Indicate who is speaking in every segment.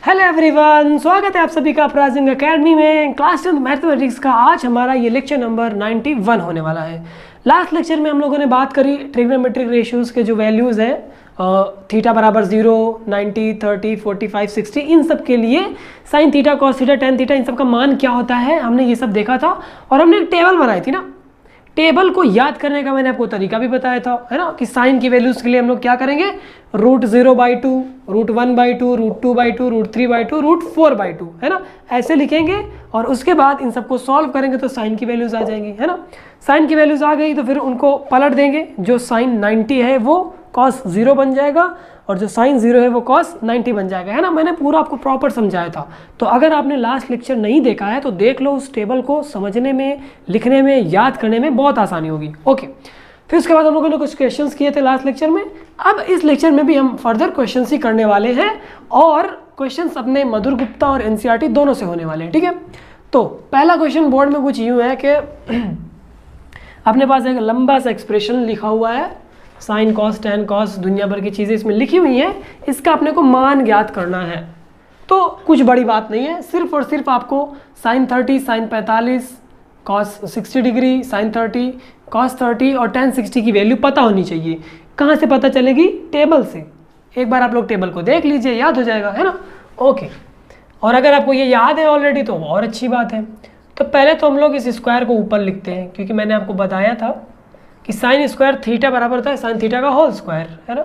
Speaker 1: Hello everyone, स्वागत है आप सभी का अपराजिंग एकेडमी में क्लास 10 मैथमेटिक्स का। आज हमारा ये लेक्चर नंबर 91 होने वाला है। लास्ट लेक्चर में हम लोगों ने बात करी ट्रिग्नोमेट्रिक रेशियोज के जो वैल्यूज़ हैं थीटा बराबर 0, 90, 30, 45, 60, इन सब के लिए sine theta, cos theta, tan theta, इन सब का मान क्या होता है हमने ये सब देखा था। और हमने एक टेबल बनाई थी ना, टेबल को याद करने का मैंने आपको तरीका भी बताया था, है ना, कि साइन की वैल्यूज के लिए हम लोग क्या करेंगे, √0/2, √1/2, √2/2, √3/2, √4/2, है ना, ऐसे लिखेंगे और उसके बाद इन सबको सॉल्व करेंगे तो साइन की वैल्यूज आ जाएंगी, है ना। साइन की वैल्यूज आ गई तो फिर उनको पलट देंगे, जो साइन 90 है वो cos 0 बन जाएगा और जो साइन 0 है वो cos 90 बन जाएगा, है ना। मैंने पूरा आपको प्रॉपर समझाया था, तो अगर आपने लास्ट लेक्चर नहीं देखा है तो देख लो, उस टेबल को समझने में, लिखने में, याद करने में बहुत आसानी होगी। ओके, फिर उसके बाद हम लोगों ने कुछ क्वेश्चंस किए थे लास्ट लेक्चर में। अब इस लेक्चर में भी हम फर्दर क्वेश्चंस ही करने वाले हैं और क्वेश्चंस अपने मधुर गुप्ता और एनसीईआरटी दोनों से होने वाले हैं, ठीक है। तो पहला क्वेश्चन बोर्ड में कुछ यूँ है कि अपने पास एक लंबा सा एक्सप्रेशन लिखा हुआ है, साइन कॉस टेन कॉस दुनिया भर की चीज़ें इसमें लिखी हुई हैं, इसका अपने को मान ज्ञात करना है। तो कुछ बड़ी बात नहीं है, सिर्फ और सिर्फ आपको sine 30, sine 45, cos 60 degree, sine 30, cos 30 और टेन 60 की वैल्यू पता होनी चाहिए। कहाँ से पता चलेगी? टेबल से। एक बार आप लोग टेबल को देख लीजिए, याद हो जाएगा, है ना। ओके, और अगर आपको ये याद है ऑलरेडी तो और अच्छी बात है। तो पहले तो हम लोग इस स्क्वायर को ऊपर लिखते हैं, क्योंकि मैंने आपको बताया था कि साइन स्क्वायर थीटा बराबर होता है साइन थीटा का होल स्क्वायर, है ना।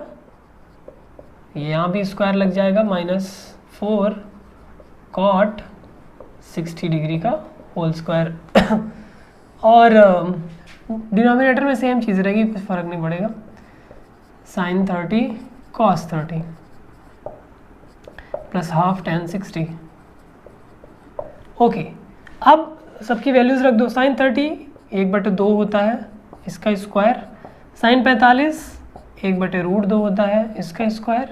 Speaker 1: यहाँ भी स्क्वायर लग जाएगा, -4 कॉट 60 डिग्री का होल स्क्वायर और डिनोमिनेटर में सेम चीज़ रहेगी, कुछ फ़र्क नहीं पड़ेगा। Sine 30 cos 30 plus half tan 60। Okay, अब सबकी वैल्यूज़ रख दो। साइन 30 1/2 होता है, इसका स्क्वायर। साइन 45 1/√2 होता है, इसका स्क्वायर।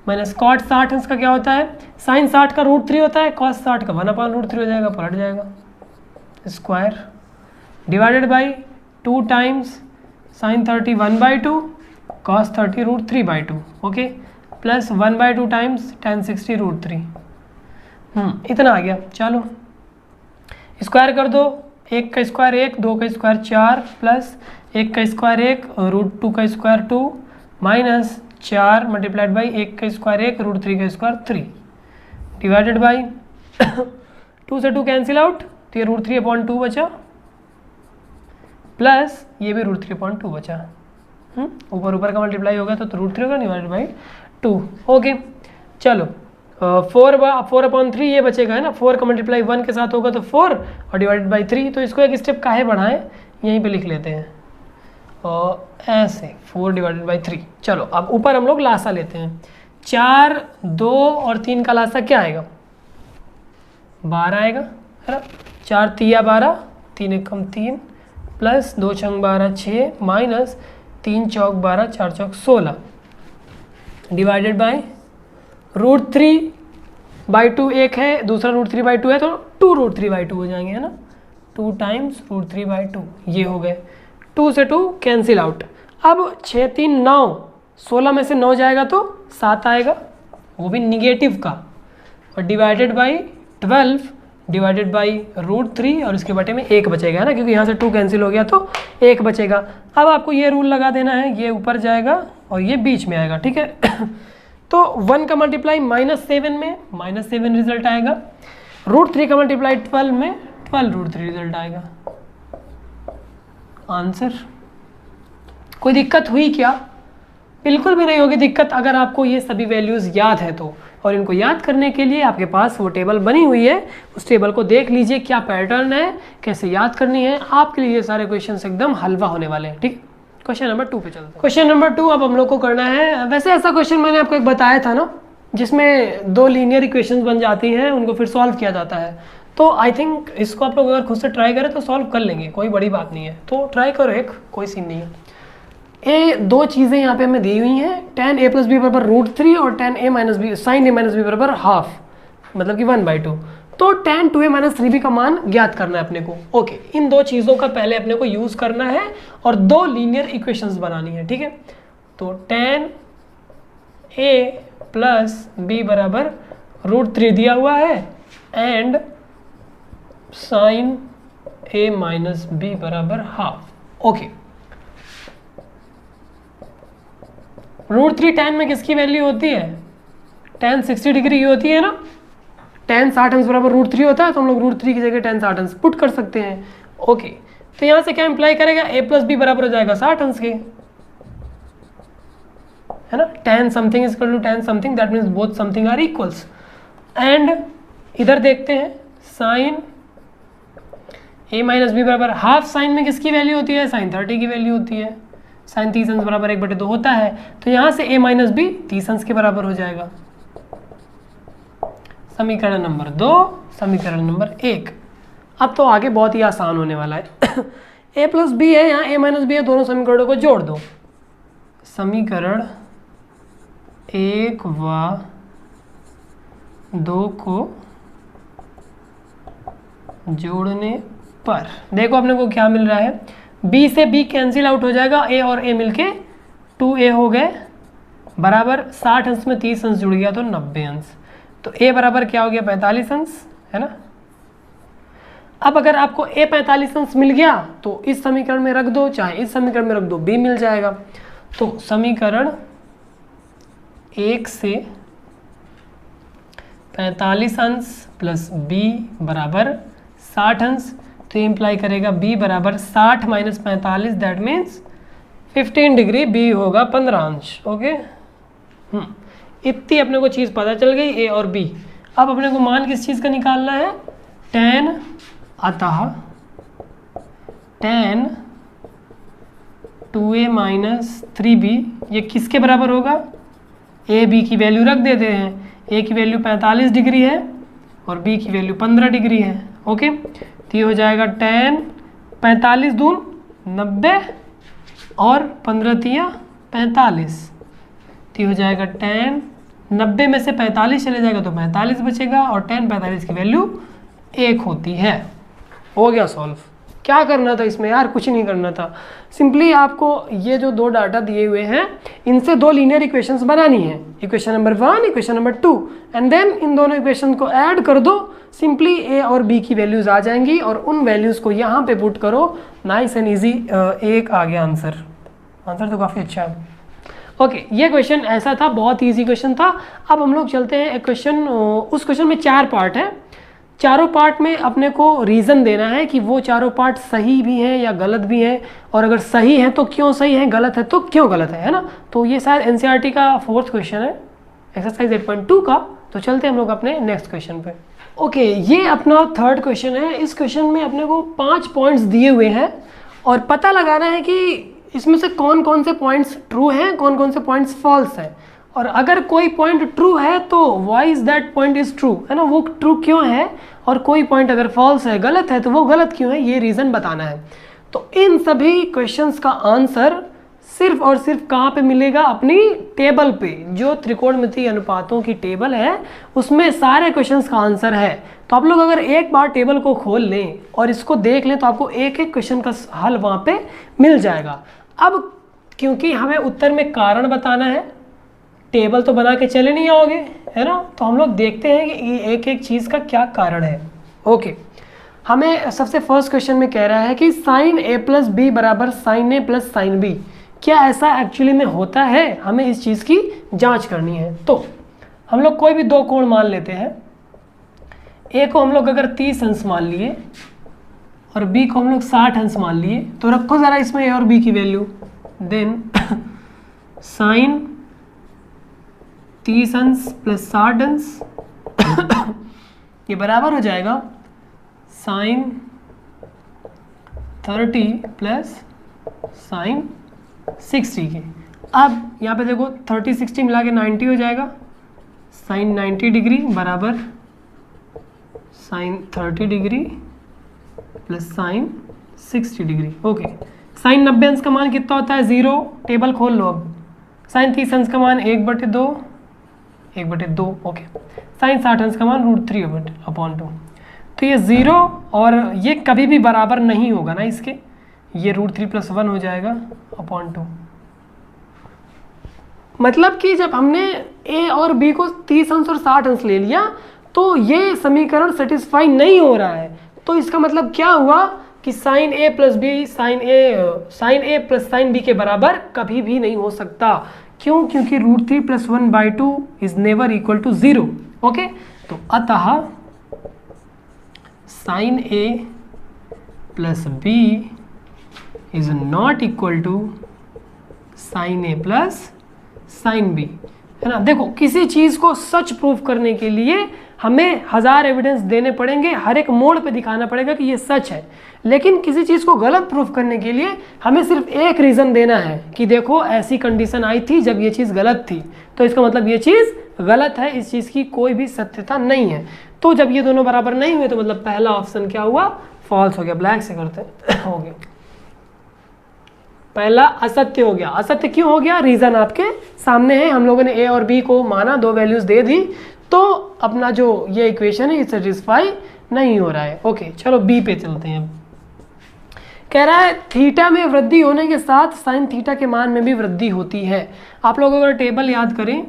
Speaker 1: माइनस कॉट 60 इसका क्या होता है, साइन 60 का √3 होता है, कॉस 60 का 1/√3 हो जाएगा, पलट जाएगा, square. Divided by 2 times sign 30 1/2, cos 30 √3/2, okay, plus 1/2 times ten 60 √3। इतना आ गया। चलो स्क्वायर कर दो, 1 का स्क्वायर 1, 2 का स्क्वायर 4, प्लस 1 का स्क्वायर 1, √2 का स्क्वायर 2, माइनस 4 मल्टीप्लाइड बाई 1 का स्क्वायर 1, √3 का स्क्वायर 3, डिवाइडेड बाई 2 से 2 कैंसिल आउट, तो ये √3/2 बचा, प्लस ये भी √3/2 बचा। ऊपर ऊपर का मल्टीप्लाई होगा तो √3 होगा, डिवाइडेड बाई 2। ओके, चलो 4/3 ये बचेगा, है ना। 4 का मल्टीप्लाई 1 के साथ होगा तो 4 और डिवाइडेड बाई 3, तो इसको एक स्टेप काहे बढ़ाएं, यहीं पे लिख लेते हैं और ऐसे 4 डिवाइडेड बाई 3। चलो अब ऊपर हम लोग लासा लेते हैं। 4, 2 और 3 का लासा क्या आएगा? 12 आएगा, है ना। 4 तिया 12, 3 एकम 3, plus 2 छंग 12 6, minus 3 Chowk 12, 4 Chowk 16, divided by √3/2 एक है, दूसरा √3/2 है, तो 2√3/2 हो जाएंगे, है ना। 2 टाइम्स √3/2 ये हो गए। 2 से 2 कैंसिल आउट। अब 6 3 9, 16 में से 9 जाएगा तो 7 आएगा, वो भी निगेटिव का, और डिवाइडेड बाई 12 डिवाइडेड बाई √3 और इसके बटे में 1 बचेगा, है ना, क्योंकि यहाँ से 2 कैंसिल हो गया तो 1 बचेगा। अब आपको ये रूल लगा देना है, ये ऊपर जाएगा और ये बीच में आएगा, ठीक है। तो 1 का मल्टीप्लाई -7 में -7 रिजल्ट आएगा, √3 का मल्टीप्लाई 12 में 12√3 रिजल्ट आएगा। आंसर। कोई दिक्कत हुई क्या? बिल्कुल भी नहीं होगी दिक्कत, अगर आपको ये सभी वैल्यूज़ याद है तो। और इनको याद करने के लिए आपके पास वो टेबल बनी हुई है, उस टेबल को देख लीजिए, क्या पैटर्न है, कैसे याद करनी है। आपके लिए ये सारे क्वेश्चन एकदम हलवा होने वाले हैं, ठीक। क्वेश्चन नंबर 2 पे चलते हैं। क्वेश्चन नंबर 2 अब हम लोग को करना है, वैसे ऐसा क्वेश्चन मैंने आपको एक बताया था ना, जिसमें 2 लीनियर इक्वेशंस बन जाती हैं, उनको फिर सॉल्व किया जाता है। तो आई थिंक इसको आप लोग अगर खुद से ट्राई करें तो सॉल्व कर लेंगे, कोई बड़ी बात नहीं है। तो ट्राई करो, एक कोई सीन नहीं है। ए 2 चीज़ें यहाँ पे हमें दी हुई हैं, tan a + b बराबर √3 और tan a - b sin a - b बराबर हाफ, मतलब कि 1/2। तो tan 2a - 3b का मान ज्ञात करना है अपने को। ओके, इन 2 चीज़ों का पहले अपने को यूज़ करना है और 2 लीनियर इक्वेशंस बनानी है, ठीक है। तो tan a + b बराबर √3 दिया हुआ है and sine a minus B बराबर हाफ। ओके, √3 tan में किसकी वैल्यू होती है? tan 60 डिग्री की होती है ना। tan 60 अंश बराबर √3 होता है, तो हम लोग √3 की जगह tan 60 अंश पुट कर सकते हैं। ओके, तो यहाँ से क्या इंप्लाई करेगा? a प्लस बी बराबर हो जाएगा 60 अंश के, है ना। tan something is equal to tan something, that means both something are equals. And इधर देखते हैं साइन a माइनस बी बराबर हाफ, साइन में किसकी वैल्यू होती है? साइन 30 की वैल्यू होती है। साइन 30 अंश बराबर 1/2 होता है, तो यहाँ से a माइनस बी 30 अंश के बराबर हो जाएगा। समीकरण नंबर 2, समीकरण नंबर 1। अब तो आगे बहुत ही आसान होने वाला है। a प्लस बी है, यहाँ a माइनस बी है, दोनों समीकरणों को जोड़ दो। समीकरण 1 व 2 को जोड़ने पर देखो अपने को क्या मिल रहा है? b से b कैंसिल आउट हो जाएगा, a और a मिलके 2a हो गए, बराबर 60 अंश में 30 अंश जुड़ गया तो 90 अंश। तो a बराबर क्या हो गया? 45 अंश, है ना। अब अगर आपको a 45 अंश मिल गया तो इस समीकरण में रख दो, चाहे इस समीकरण में रख दो, b मिल जाएगा। तो समीकरण 1 से 45 अंश प्लस b बराबर 60 अंश, तो इम्प्लाई करेगा b बराबर 60 minus 45, that means 15 degree, b होगा 15 अंश। ओके, इतनी अपने को चीज़ पता चल गई, a और b। अब अपने को मान किस चीज़ का निकालना है? tan, अतः tan 2a माइनस 3b ये किसके बराबर होगा? a b की वैल्यू रख देते हैं, a की वैल्यू 45 डिग्री है और b की वैल्यू 15 डिग्री है। ओके, तो ये हो जाएगा tan 45 दून 90 और 15 तिया 45, तो ये हो जाएगा tan 90 में से 45 चले जाएगा तो 45 बचेगा, और tan 45 की वैल्यू 1 होती है। हो गया सॉल्व। क्या करना था इसमें यार? कुछ नहीं करना था, सिंपली आपको ये जो दो डाटा दिए हुए हैं इनसे दो लीनियर इक्वेशंस बनानी है, equation number 1, equation number 2, and then इन दोनों इक्वेशन को ऐड कर दो, सिंपली a और b की वैल्यूज आ जाएंगी और उन वैल्यूज को यहाँ पे पुट करो, नाइस एंड ईजी। एक आ गया आंसर, आंसर तो काफ़ी अच्छा है। ओके, ये क्वेश्चन ऐसा था, बहुत ईजी क्वेश्चन था। अब हम लोग चलते हैं एक क्वेश्चन, उस क्वेश्चन में 4 पार्ट है, चारों पार्ट में अपने को रीज़न देना है कि वो चारों पार्ट सही भी हैं या गलत भी हैं, और अगर सही है तो क्यों सही है, गलत है तो क्यों गलत है ना। तो ये शायद एनसीईआरटी का 4th क्वेश्चन है, एक्सरसाइज 8.2 का। तो चलते हैं हम लोग अपने नेक्स्ट क्वेश्चन पे। ओके, ये अपना 3rd क्वेश्चन है। इस क्वेश्चन में अपने को 5 पॉइंट्स दिए हुए हैं और पता लगाना है कि इसमें से कौन कौन से पॉइंट्स ट्रू हैं, कौन कौन से पॉइंट्स फॉल्स हैं, और अगर कोई पॉइंट ट्रू है तो why is that point is true, है ना, वो ट्रू क्यों है, और कोई पॉइंट अगर फॉल्स है, गलत है, तो वो गलत क्यों है, ये रीज़न बताना है। तो इन सभी क्वेश्चंस का आंसर सिर्फ और सिर्फ कहाँ पे मिलेगा? अपनी टेबल पे, जो त्रिकोणमितीय अनुपातों की टेबल है उसमें सारे क्वेश्चंस का आंसर है। तो आप लोग अगर एक बार टेबल को खोल लें और इसको देख लें तो आपको एक एक क्वेश्चन का हल वहाँ पे मिल जाएगा। अब क्योंकि हमें उत्तर में कारण बताना है, टेबल तो बना के चले नहीं आओगे, है ना, तो हम लोग देखते हैं कि एक एक चीज़ का क्या कारण है। ओके, हमें सबसे फर्स्ट क्वेश्चन में कह रहा है कि साइन a प्लस बी बराबर sine a plus sine B, क्या ऐसा एक्चुअली में होता है? हमें इस चीज़ की जांच करनी है। तो हम लोग कोई भी दो कोण मान लेते हैं, a को हम लोग अगर 30 अंश मान लिए और b को हम लोग 60 अंश मान लिए, तो रखो ज़रा इसमें a और b की वैल्यू, देन साइन 30 अंश प्लस 60 अंश ये बराबर हो जाएगा साइन 30 प्लस साइन 60 के। अब यहाँ पे देखो 30 60 मिला के 90 हो जाएगा, साइन 90 डिग्री बराबर sine 30 degree plus sine 60 degree. Okay, sine 90 अंश का मान कितना होता है? 0। टेबल खोल लो अब। साइन 30 अंश का मान 1/2, 1/2। ओके, साइन 60 अंश का मान √3/2। तो ये 0 और ये कभी भी बराबर नहीं होगा ना इसके, ये √3 + 1 हो जाएगा /2। मतलब कि जब हमने ए और बी को 30 अंश और 60 अंश ले लिया, तो ये समीकरण सेटिस्फाई नहीं हो रहा है। तो इसका मतलब क्या हुआ कि sign A plus B sign A plus sine B के बराबर कभी भी नहीं हो सकता। क्यों? क्योंकि √3 + 1/2 is never equal to 0। Okay, तो अतः sine A plus B is not equal to sine A plus sine B, है ना। देखो, किसी चीज़ को सच प्रूफ करने के लिए हमें 1000 एविडेंस देने पड़ेंगे, हर एक मोड़ पे दिखाना पड़ेगा कि ये सच है। लेकिन किसी चीज़ को गलत प्रूफ करने के लिए हमें सिर्फ एक रीज़न देना है कि देखो ऐसी कंडीशन आई थी जब ये चीज़ गलत थी, तो इसका मतलब ये चीज़ गलत है, इस चीज़ की कोई भी सत्यता नहीं है। तो जब ये दोनों बराबर नहीं हुए तो मतलब पहला ऑप्शन क्या हुआ? फॉल्स हो गया। ब्लैक से करते हो गया, पहला असत्य हो गया। असत्य क्यों हो गया? रीज़न आपके सामने है। हम लोगों ने ए और बी को माना, 2 वैल्यूज़ दे दी, तो अपना जो ये इक्वेशन है ये सेटिस्फाई नहीं हो रहा है। ओके, चलो बी पे चलते हैं। कह रहा है थीटा में वृद्धि होने के साथ साइन थीटा के मान में भी वृद्धि होती है। आप लोग अगर टेबल याद करें,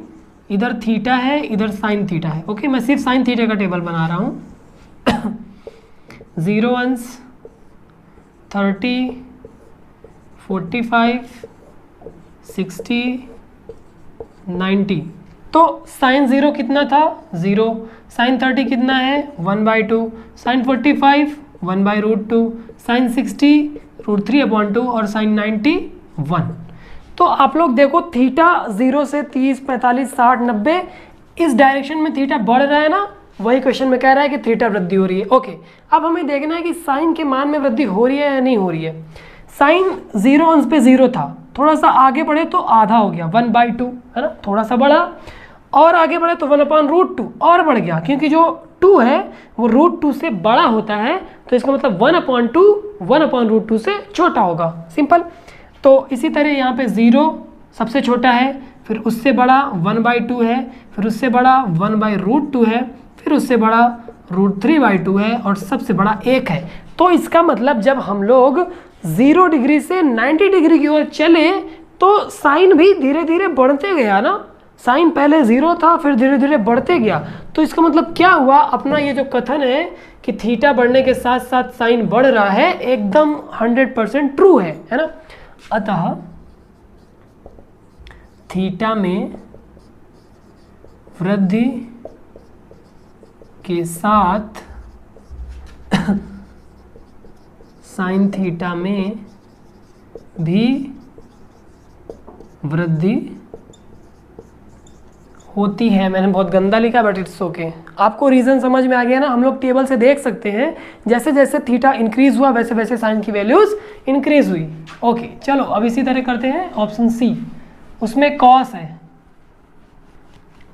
Speaker 1: इधर थीटा है, इधर साइन थीटा है। ओके, मैं सिर्फ साइन थीटा का टेबल बना रहा हूँ। 0 अंश, 30, 45, 60, 90। तो साइन 0 कितना था? 0। साइन 30 कितना है? 1/2। साइन 45 1/√2। साइन 60 √3/2 और साइन 90 1। तो आप लोग देखो, थीटा 0 से 30, 45, 60, 90 इस डायरेक्शन में थीटा बढ़ रहा है ना, वही क्वेश्चन में कह रहा है कि थीटा वृद्धि हो रही है। ओके, अब हमें देखना है कि साइन के मान में वृद्धि हो रही है या नहीं हो रही है। साइन 0 अंश पे 0 था, थोड़ा सा आगे बढ़े तो आधा हो गया 1/2, है ना, थोड़ा सा बढ़ा, और आगे बढ़े तो 1/√2 और बढ़ गया, क्योंकि जो 2 है वो √2 से बड़ा होता है, तो इसका मतलब 1/2 1/√2 से छोटा होगा। सिंपल। तो इसी तरह यहाँ पे 0 सबसे छोटा है, फिर उससे बड़ा 1/2 है, फिर उससे बड़ा 1/√2 है, फिर उससे बड़ा √3/2 है, और सबसे बड़ा 1 है। तो इसका मतलब जब हम लोग 0 डिग्री से 90 डिग्री की ओर चले तो साइन भी धीरे धीरे बढ़ते गया ना। साइन पहले 0 था, फिर धीरे धीरे बढ़ते गया। तो इसका मतलब क्या हुआ? अपना ये जो कथन है कि थीटा बढ़ने के साथ साथ साइन बढ़ रहा है, एकदम 100% ट्रू है ना। अतः थीटा में वृद्धि के साथ साइन थीटा में भी वृद्धि होती है। मैंने बहुत गंदा लिखा, बट इट्स ओके। आपको रीज़न समझ में आ गया ना। हम लोग टेबल से देख सकते हैं, जैसे जैसे थीटा इंक्रीज हुआ वैसे वैसे साइन की वैल्यूज इंक्रीज हुई। ओके, चलो अब इसी तरह करते हैं ऑप्शन सी, उसमें कॉस है।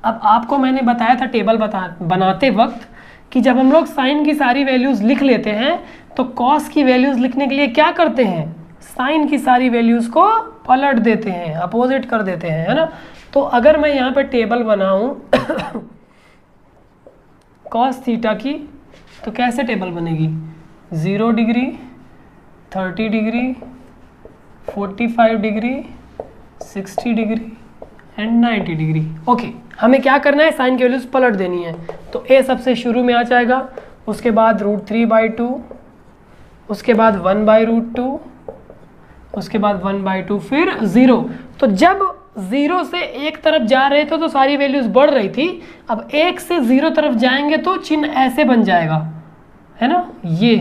Speaker 1: अब आपको मैंने बताया था टेबल बनाते वक्त कि जब हम लोग साइन की सारी वैल्यूज़ लिख लेते हैं तो कॉस की वैल्यूज़ लिखने के लिए क्या करते हैं? साइन की सारी वैल्यूज़ को पलट देते हैं, अपोजिट कर देते हैं, है ना। तो अगर मैं यहाँ पे टेबल बनाऊँ कॉस थीटा की, तो कैसे टेबल बनेगी? 0 degree, 30 degree, 45 degree, 60 degree and 90 degree. Okay, हमें क्या करना है? साइन की वैल्यूज पलट देनी है। तो ए सबसे शुरू में आ जाएगा, उसके बाद √3/2, उसके बाद 1/√2, उसके बाद 1/2, फिर 0। तो जब 0 से 1 तरफ जा रहे थे तो सारी वैल्यूज बढ़ रही थी, अब 1 से 0 तरफ जाएंगे तो चिन्ह ऐसे बन जाएगा, है ना, ये।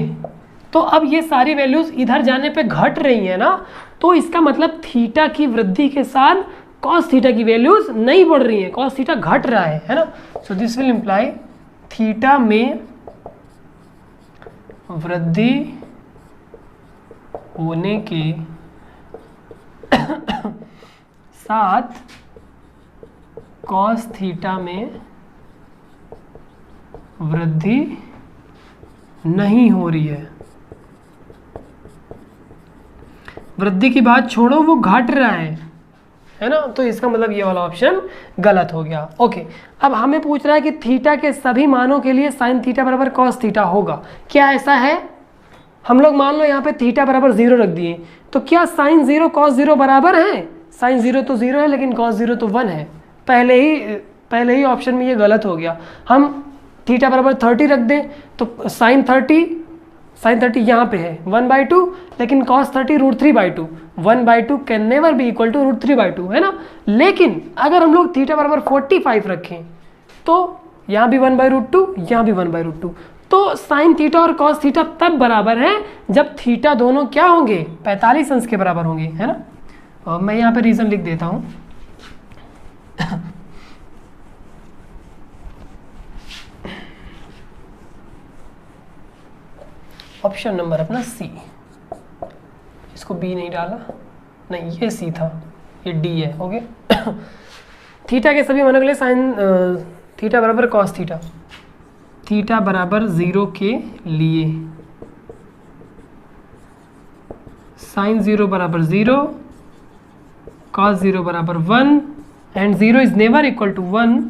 Speaker 1: तो अब ये सारी वैल्यूज इधर जाने पे घट रही है ना, तो इसका मतलब थीटा की वृद्धि के साथ कॉस थीटा की वैल्यूज नहीं बढ़ रही है, कॉस थीटा घट रहा है ना। सो दिस विल इम्प्लाई थीटा में वृद्धि होने के साथ कॉस थीटा में वृद्धि नहीं हो रही है। वृद्धि की बात छोड़ो, वो घट रहा है ना। तो इसका मतलब ये वाला ऑप्शन गलत हो गया। ओके, अब हमें पूछ रहा है कि थीटा के सभी मानों के लिए साइन थीटा बराबर कॉस थीटा होगा। क्या ऐसा है? हम लोग मान लो यहाँ पे थीटा बराबर 0 रख दिए, तो क्या साइन 0 कॉस 0 बराबर है? साइन 0 तो 0 है, लेकिन कॉस 0 तो 1 है। पहले ही ऑप्शन में ये गलत हो गया। हम थीटा बराबर 30 रख दें तो साइन 30 यहाँ पे है 1/2, लेकिन cos 30 √3/2, 1/2 can never be equal to √3/2, है ना। लेकिन अगर हम लोग थीटा बराबर 45 रखें तो यहाँ भी 1/√2, यहाँ भी 1/√2, तो साइन थीटा और cos थीटा तब बराबर है जब थीटा दोनों क्या होंगे, 45 अंश के बराबर होंगे, है ना। और मैं यहाँ पे रीज़न लिख देता हूँ। ऑप्शन नंबर अपना सी, इसको बी नहीं डाला, नहीं ये सी था, ये डी है, ओके। थीटा के सभी मानों के लिए साइन थीटा बराबर कॉस थीटा बराबर 0 के लिए साइन 0 बराबर 0, cos 0 बराबर 1 and 0 is never equal to 1,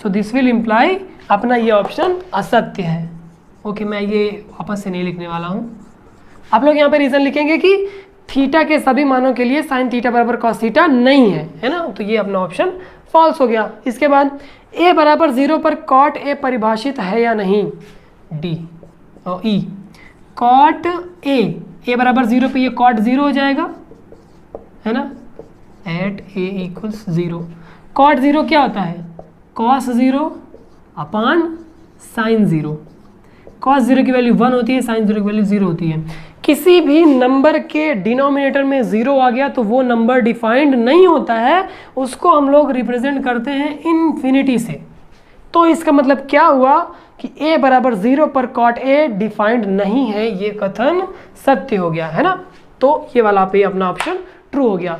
Speaker 1: so this will imply अपना ये ऑप्शन असत्य है। ओके, मैं ये वापस से नहीं लिखने वाला हूँ। आप लोग यहाँ पे रीज़न लिखेंगे कि थीटा के सभी मानों के लिए साइन थीटा बराबर कॉस थीटा नहीं है ना, तो ये अपना ऑप्शन फॉल्स हो गया। इसके बाद a बराबर 0 पर कॉट ए परिभाषित है या नहीं, डी और ई। कॉट ए बराबर 0 पे ये कॉट 0 हो जाएगा, है ना, एट a इक्वल्स 0। कॉट 0 क्या होता है, कॉस 0 अपान साइन 0। कॉस 0 की वैल्यू 1 होती है, साइन 0 की वैल्यू 0 होती है। किसी भी नंबर के डिनोमिनेटर में 0 आ गया तो वो नंबर डिफाइंड नहीं होता है, उसको हम लोग रिप्रेजेंट करते हैं इन्फिनिटी से। तो इसका मतलब क्या हुआ कि a बराबर 0 पर कॉट a डिफाइंड नहीं है, ये कथन सत्य हो गया, है ना। तो ये वाला पे अपना ऑप्शन ट्रू हो गया।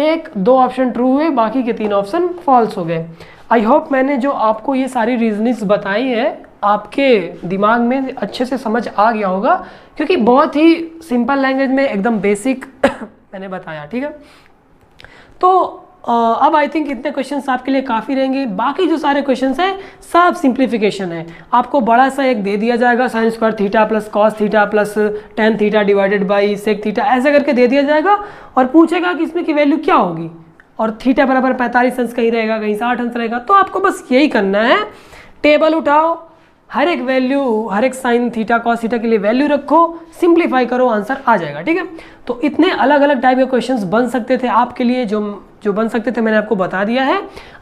Speaker 1: एक दो ऑप्शन ट्रू हुए, बाकी के 3 ऑप्शन फॉल्स हो गए। आई होप मैंने जो आपको ये सारी रीजनिंग्स बताई है आपके दिमाग में अच्छे से समझ आ गया होगा, क्योंकि बहुत ही सिंपल लैंग्वेज में एकदम बेसिक मैंने बताया, ठीक है। तो अब आई थिंक इतने क्वेश्चंस आपके लिए काफ़ी रहेंगे। बाकी जो सारे क्वेश्चंस हैं सब सिंप्लीफिकेशन है। आपको बड़ा सा एक दे दिया जाएगा, sine square theta plus cos theta plus tan theta divided by sec theta, ऐसा करके दे दिया जाएगा और पूछेगा कि इसमें की वैल्यू क्या होगी, और थीटा बराबर 45 अंश कहीं रहेगा, कहीं 60 अंश रहेगा। तो आपको बस यही करना है, टेबल उठाओ, हर एक वैल्यू, हर एक साइन थीटा कॉस थीटा के लिए वैल्यू रखो, सिंप्लीफाई करो, आंसर आ जाएगा, ठीक है। तो इतने अलग अलग टाइप के क्वेश्चंस बन सकते थे आपके लिए, जो बन सकते थे मैंने आपको बता दिया है।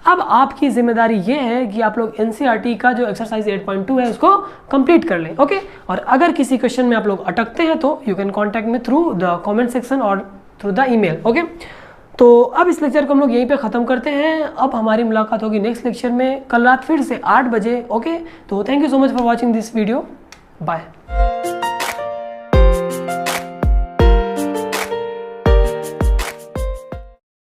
Speaker 1: अब आपकी जिम्मेदारी ये है कि आप लोग एनसीईआरटी का जो एक्सरसाइज 8.2 है उसको कंप्लीट कर लें, ओके। और अगर किसी क्वेश्चन में आप लोग अटकते हैं तो you can contact me through the comment section और थ्रू द ईमेल, ओके। तो अब इस लेक्चर को हम लोग यहीं पे ख़त्म करते हैं। अब हमारी मुलाकात होगी नेक्स्ट लेक्चर में कल रात फिर से 8 बजे, ओके। तो thank you so much for watching this video, bye.